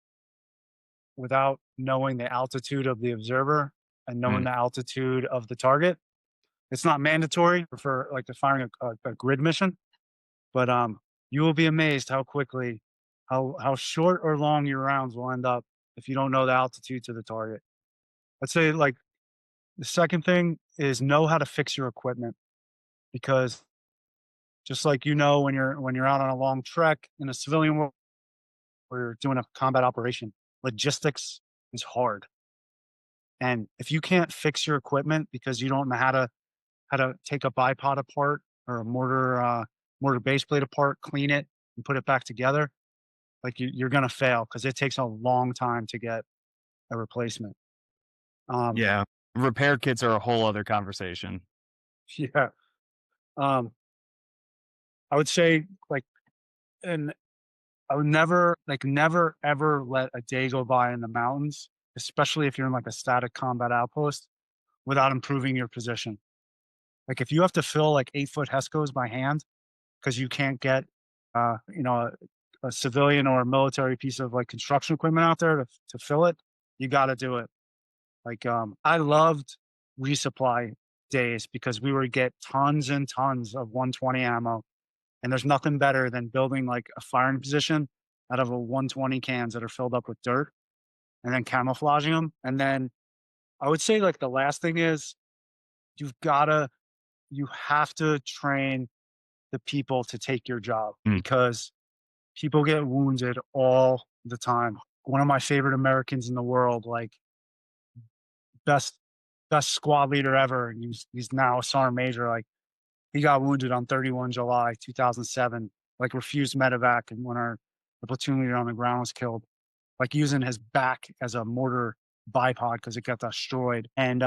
without knowing the altitude of the observer and knowing the altitude of the target. It's not mandatory for like the firing a grid mission, but you will be amazed how quickly, how short or long your rounds will end up if you don't know the altitude to the target. I'd say, like, the second thing is know how to fix your equipment, because just like when you're out on a long trek in a civilian world or you're doing a combat operation, logistics is hard. And if you can't fix your equipment because you don't know how to take a bipod apart or a mortar base plate apart, clean it, and put it back together, like you're gonna fail because it takes a long time to get a replacement. Yeah, repair kits are a whole other conversation. Yeah. Um, I would say, like, and I would never ever let a day go by in the mountains, especially if you're in like a static combat outpost, without improving your position. Like if you have to fill like 8-foot HESCOs by hand because you can't get, you know, a civilian or a military piece of like construction equipment out there to fill it, you got to do it. Like, I loved resupply days because we would get tons and tons of 120 ammo. And there's nothing better than building like a firing position out of a 120 cans that are filled up with dirt and then camouflaging them. And then I would say, like, the last thing is you have to train the people to take your job because people get wounded all the time. One of my favorite Americans in the world, like, best squad leader ever, and he's now a sergeant major. Like, he got wounded on 31 July 2007. Like, refused medevac, and when the platoon leader on the ground was killed, like using his back as a mortar bipod because it got destroyed. And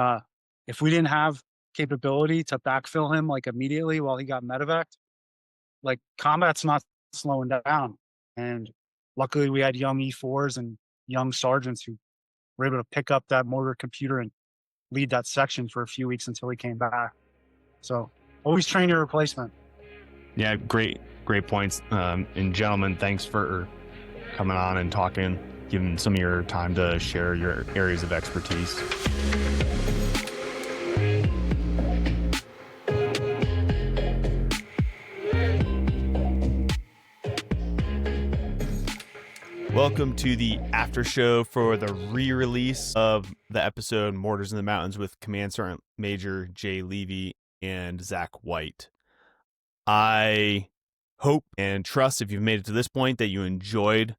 if we didn't have capability to backfill him like immediately while he got medevac, like, combat's not slowing down. And luckily, we had young E4s and young sergeants who were able to pick up that mortar computer and lead that section for a few weeks until he came back. So always train your replacement. Yeah, great points. And gentlemen, thanks for coming on and talking, giving some of your time to share your areas of expertise. Welcome to the after show for the re-release of the episode Mortars in the Mountains with Command Sergeant Major Jay Levy and Zach White. I hope and trust, if you've made it to this point, that you enjoyed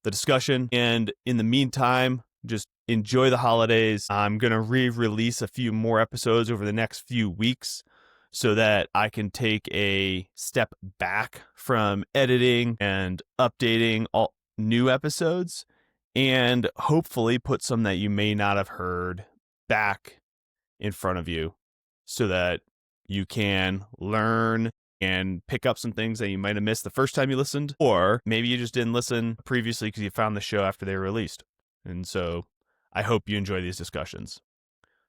the discussion. And in the meantime, just enjoy the holidays. I'm going to re-release a few more episodes over the next few weeks so that I can take a step back from editing and updating all new episodes and hopefully put some that you may not have heard back in front of you so that you can learn and pick up some things that you might have missed the first time you listened, or maybe you just didn't listen previously because you found the show after they were released. And so I hope you enjoy these discussions.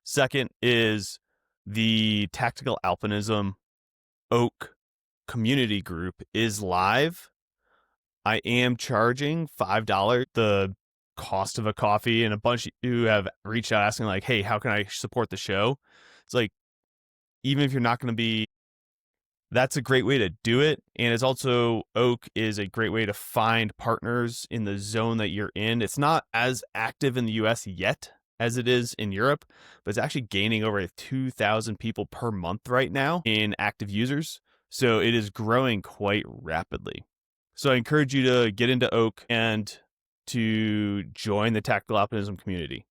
Second is the Tactical Alpinism Oak community group is live. I am charging $5 the cost of a coffee, and a bunch of you have reached out asking like, hey, how can I support the show? It's like, even if you're not going to be, that's a great way to do it. And it's also, Oak is a great way to find partners in the zone that you're in. It's not as active in the US yet as it is in Europe, but it's actually gaining over 2,000 people per month right now in active users. So it is growing quite rapidly. So I encourage you to get into Oak and to join the Tactical Alpinism community.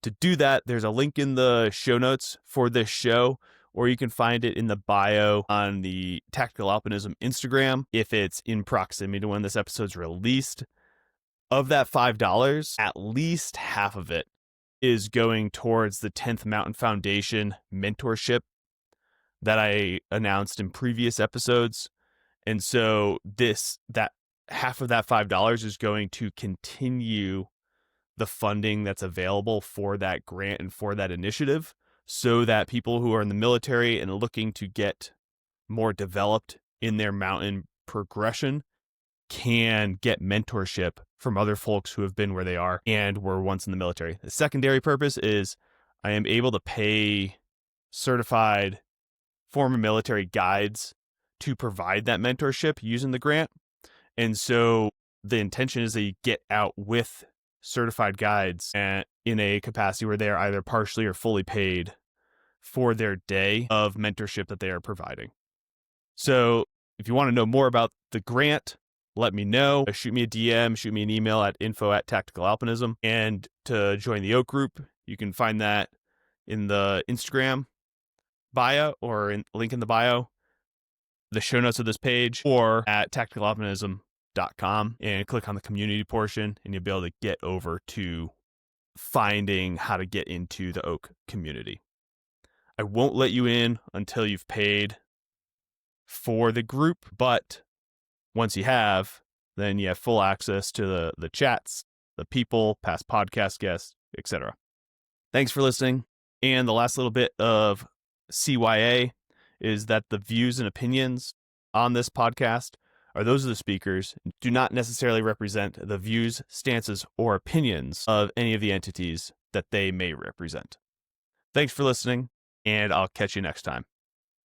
To do that, there's a link in the show notes for this show, or you can find it in the bio on the Tactical Alpinism Instagram if it's in proximity to when this episode's released. Of that $5, at least half of it is going towards the 10th Mountain Foundation mentorship that I announced in previous episodes. And so that half of that $5 is going to continue the funding that's available for that grant and for that initiative, so that people who are in the military and looking to get more developed in their mountain progression can get mentorship from other folks who have been where they are and were once in the military. The secondary purpose is I am able to pay certified former military guides to provide that mentorship using the grant. And so the intention is that you get out with certified guides in a capacity where they are either partially or fully paid for their day of mentorship that they are providing. So if you want to know more about the grant, let me know. Shoot me a DM, shoot me an email at info@tacticalalpinism. And to join the Oak group, you can find that in the Instagram bio or in link in the bio, the show notes of this page, or at tacticalalpinism.com and click on the community portion, and you'll be able to get over to finding how to get into the Oak community. I won't let you in until you've paid for the group, but once you have, then you have full access to the chats, the people, past podcast guests, etc. Thanks for listening. And the last little bit of CYA is that the views and opinions on this podcast are those of the speakers, do not necessarily represent the views, stances, or opinions of any of the entities that they may represent. Thanks for listening, and I'll catch you next time.